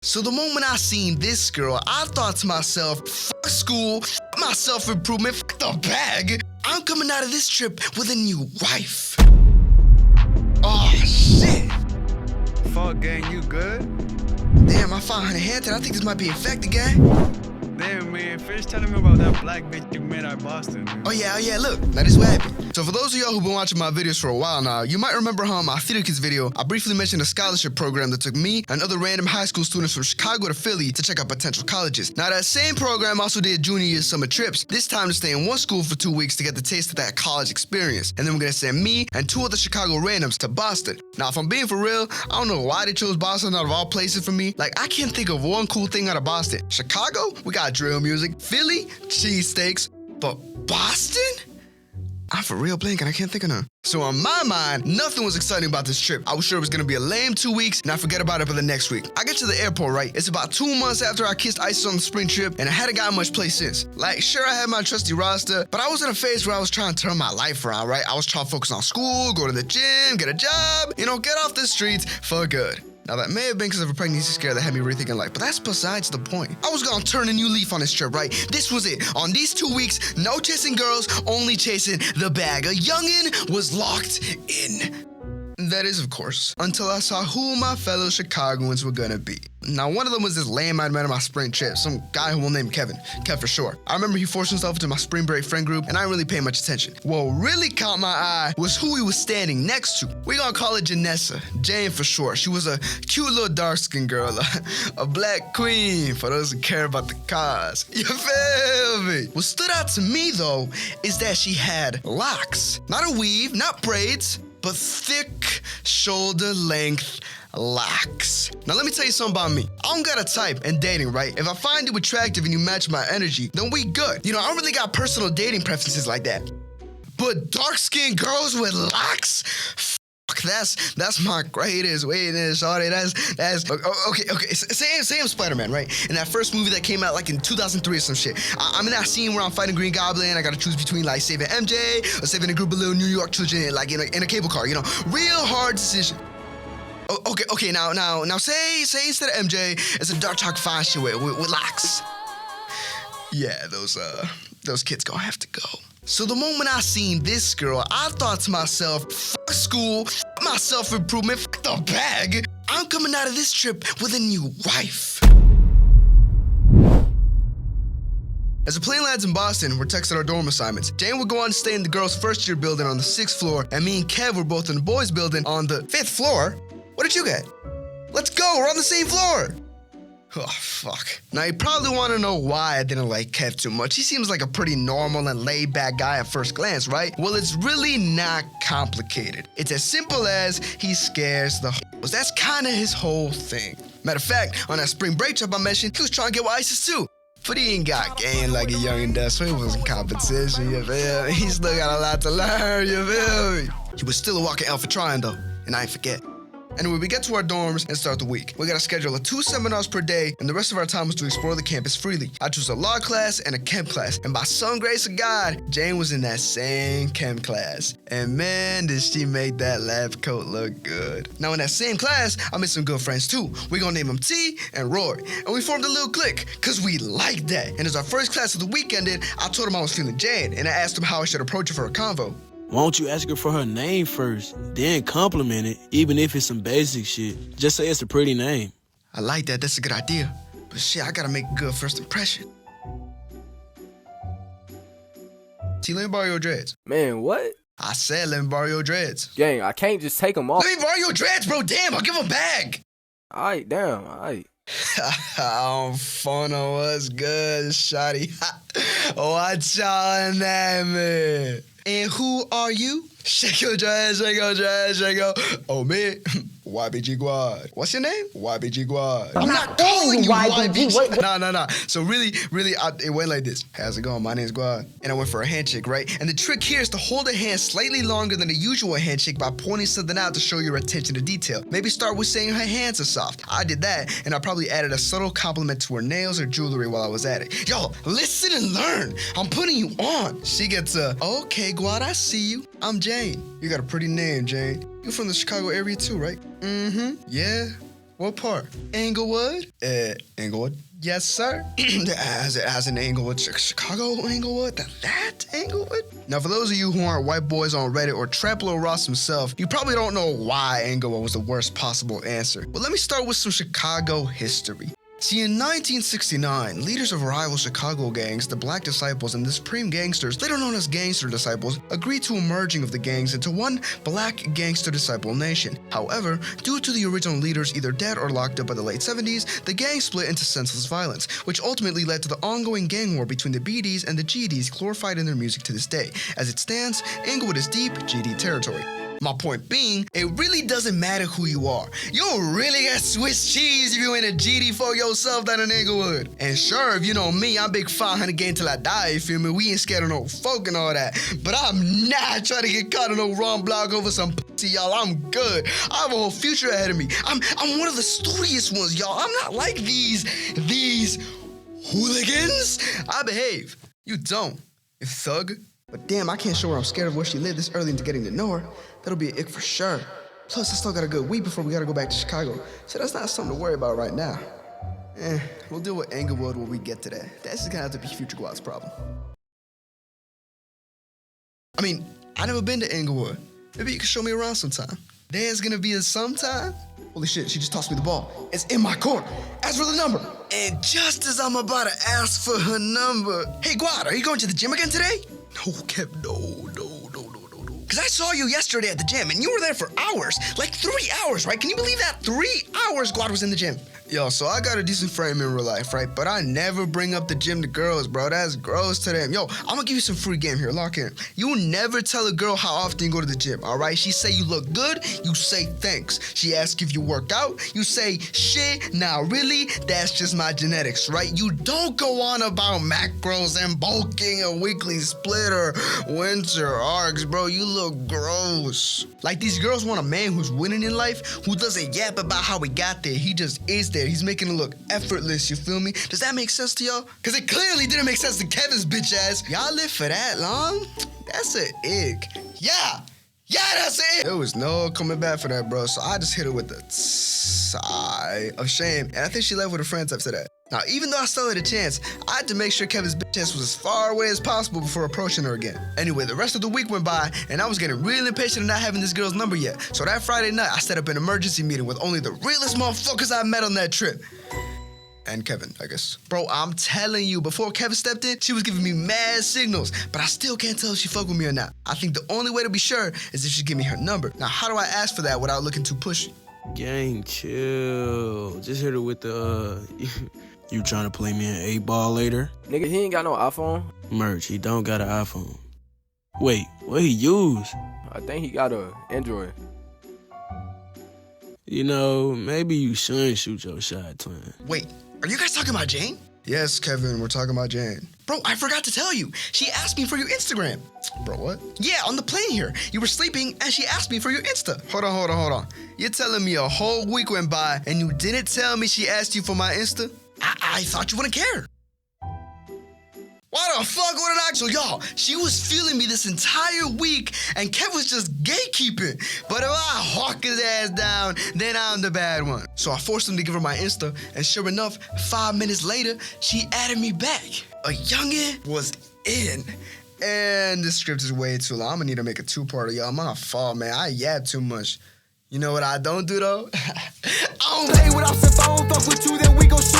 So the moment I seen this girl, I thought to myself, fuck school, fuck my self-improvement, fuck the bag. I'm coming out of this trip with a new wife. Oh, shit. Fuck, gang, you good? Damn, I found her hand and I think this might be infected, gang. Damn, man, finish telling me about that black bitch you met at Boston, man. Oh yeah, look, now this is what happened. So for those of y'all who've been watching my videos for a while now, you might remember how in my Theater Kids video, I briefly mentioned a scholarship program that took me and other random high school students from Chicago to Philly to check out potential colleges. Now that same program also did junior year summer trips, this time to stay in one school for 2 weeks to get the taste of that college experience. And then we're gonna send me and 2 other Chicago randoms to Boston. Now if I'm being for real, I don't know why they chose Boston out of all places for me. Like I can't think of one cool thing out of Boston. Chicago, we got drill music. Philly, cheesesteaks. But Boston? I'm for real blanking, I can't think of none. So on my mind, nothing was exciting about this trip. I was sure it was gonna be a lame 2 weeks and I forget about it for the next week. I get to the airport, right? It's about 2 months after I kissed Isis on the spring trip and I hadn't gotten much play since. Like, sure, I had my trusty roster, but I was in a phase where I was trying to turn my life around, right? I was trying to focus on school, go to the gym, get a job, get off the streets for good. Now that may have been because of a pregnancy scare that had me rethinking life, but that's besides the point. I was gonna turn a new leaf on this trip, right? This was it. On these 2 weeks, no chasing girls, only chasing the bag. A youngin' was locked in. That is, of course, until I saw who my fellow Chicagoans were gonna be. Now, one of them was this lame I'd met on my spring trip, some guy who we'll name Kevin. Kev for short. I remember he forced himself into my spring break friend group, and I didn't really pay much attention. What really caught my eye was who he was standing next to. We gonna call her Janessa, Jane for short. She was a cute little dark-skinned girl, a black queen for those who care about the cause. You feel me? What stood out to me, though, is that she had locks. Not a weave, not braids, but thick, shoulder-length locks. Now let me tell you something about me. I don't got a type in dating, right? If I find you attractive and you match my energy, then we good. I don't really got personal dating preferences like that. But dark-skinned girls with locks? Fuck, that's my greatest weakness, shawty. That's okay. Same Spider-Man, right? In that first movie that came out like in 2003 or some shit. I'm in that scene where I'm fighting Green Goblin. I gotta choose between like saving MJ or saving a group of little New York children like in a cable car, real hard decision. Okay, now say instead of MJ, it's a dark chocolate fine shit with locks. Yeah, those kids gonna have to go. So the moment I seen this girl, I thought to myself, fuck school, fuck my self-improvement, fuck the bag. I'm coming out of this trip with a new wife. As the plane lands in Boston, we're texting our dorm assignments. Jane would go on to stay in the girls' first year building on the 6th floor, and me and Kev were both in the boys' building on the 5th floor. What did you get? Let's go, we're on the same floor. Oh, fuck. Now, you probably want to know why I didn't like Kev too much. He seems like a pretty normal and laid-back guy at first glance, right? Well, it's really not complicated. It's as simple as he scares the hoes. That's kind of his whole thing. Matter of fact, on that spring break trip I mentioned, he was trying to get with Isis too. But he ain't got game like a youngin' does, so it wasn't competition, you feel me? He still got a lot to learn, you feel me? He was still a walking elf for trying, though, and I ain't forget. Anyway, we get to our dorms and start the week. We got a schedule of 2 seminars per day, and the rest of our time was to explore the campus freely. I chose a law class and a chem class, and by some grace of God, Jane was in that same chem class. And man, did she make that lab coat look good. Now in that same class, I made some good friends too. We gonna name them T and Rory, and we formed a little clique, cause we like that. And as our first class of the week ended, I told him I was feeling Jane, and I asked him how I should approach her for a convo. Why don't you ask her for her name first, then compliment it, even if it's some basic shit. Just say it's a pretty name. I like that, that's a good idea. But shit, I gotta make a good first impression. T, let me borrow your dreads. Man, what? I said let me borrow your dreads. Gang, I can't just take them off. Let me borrow your dreads, bro, damn, I'll give them back. Alright, damn, alright. I'm fun on what's good, shawty. Watch out on that, man. And who are you? Shake your dreads, shake your dreads, shake your... Oh, me? YBG Guad. What's your name? YBG Guad. I'm not calling you YBG. Nah. So really, it went like this. How's it going? My name's Guad. And I went for a handshake, right? And the trick here is to hold a hand slightly longer than the usual handshake by pointing something out to show your attention to detail. Maybe start with saying her hands are soft. I did that, and I probably added a subtle compliment to her nails or jewelry while I was at it. Yo, listen and learn. I'm putting you on. She gets a, okay, Guad, I see you. I'm Jane. You got a pretty name, Jane. You from the Chicago area too, right? Mm-hmm. Yeah. What part? Inglewood? Inglewood? Yes, sir. as in Inglewood, Chicago, Inglewood? That Inglewood? Now, for those of you who aren't white boys on Reddit or Traplo Ross himself, you probably don't know why Inglewood was the worst possible answer. But let me start with some Chicago history. See, in 1969, leaders of rival Chicago gangs, the Black Disciples and the Supreme Gangsters, later known as Gangster Disciples, agreed to a merging of the gangs into one Black Gangster Disciple nation. However, due to the original leaders either dead or locked up by the late 70s, the gang split into senseless violence, which ultimately led to the ongoing gang war between the BDs and the GDs glorified in their music to this day. As it stands, Inglewood is deep GD territory. My point being, it really doesn't matter who you are. You'll really get Swiss cheese if you ain't a GD for yourself down in Inglewood. And sure, if you know me, I'm big 500 gang till I die, you feel me? We ain't scared of no folk and all that. But I'm not trying to get caught in no wrong block over some pussy, y'all. I'm good. I have a whole future ahead of me. I'm one of the studious ones, y'all. I'm not like these hooligans. I behave. You don't, you thug. But damn, I can't show her I'm scared of where she lived this early into getting to know her. That'll be an ick for sure. Plus, I still got a good week before we gotta go back to Chicago, so that's not something to worry about right now. We'll deal with Inglewood when we get to that. That's just gonna have to be future Guad's problem. I mean, I never been to Inglewood. Maybe you can show me around sometime. There's gonna be a sometime? Holy shit, she just tossed me the ball. It's in my court. Ask for the number. And just as I'm about to ask for her number, hey Guad, are you going to the gym again today? No, Kev, no. Because I saw you yesterday at the gym, and you were there for hours. Like 3 hours, right? Can you believe that? 3 hours Guad was in the gym. Yo, so I got a decent frame in real life, right? But I never bring up the gym to girls, bro. That's gross to them. Yo, I'm gonna give you some free game here. Lock in. You never tell a girl how often you go to the gym, all right? She say you look good, you say thanks. She asks if you work out, you say shit, nah, really? That's just my genetics, right? You don't go on about macros and bulking, a weekly split, or winter arcs, bro. You look gross. Like, these girls want a man who's winning in life, who doesn't yap about how he got there. He just is there. He's making it look effortless, you feel me? Does that make sense to y'all? Because it clearly didn't make sense to Kevin's bitch ass. Y'all live for that long? That's an ick. Yeah, that's it. There was no coming back for that, bro. So I just hit her with a sigh of shame. And I think she left with her friends after that. Now, even though I still had a chance, I had to make sure Kevin's bitch ass was as far away as possible before approaching her again. Anyway, the rest of the week went by, and I was getting real impatient of not having this girl's number yet. So that Friday night, I set up an emergency meeting with only the realest motherfuckers I met on that trip. And Kevin, I guess. Bro, I'm telling you, before Kevin stepped in, she was giving me mad signals, but I still can't tell if she fuck with me or not. I think the only way to be sure is if she give me her number. Now, how do I ask for that without looking too pushy? Gang, chill. Just hit her with the, you trying to play me an 8-ball later? Nigga, he ain't got no iPhone. Merch, he don't got an iPhone. Wait, what he use? I think he got a Android. You know, maybe you shouldn't shoot your shot, twin. Wait, are you guys talking about Jane? Yes, Kevin, we're talking about Jane. Bro, I forgot to tell you. She asked me for your Instagram. Bro, what? Yeah, on the plane here. You were sleeping and she asked me for your Insta. Hold on. You're telling me a whole week went by and you didn't tell me she asked you for my Insta? I thought you wouldn't care. Why the fuck would I? So y'all, she was feeling me this entire week and Kev was just gatekeeping. But if I hawk his ass down, then I'm the bad one. So I forced him to give her my Insta, and sure enough, 5 minutes later, she added me back. A youngin' was in. And this script is way too long. I'm gonna need to make a 2-parter, y'all. My fault, man. I yap too much. You know what I don't do, though? I don't play with us. If I don't fuck with you, then we gon' shoot.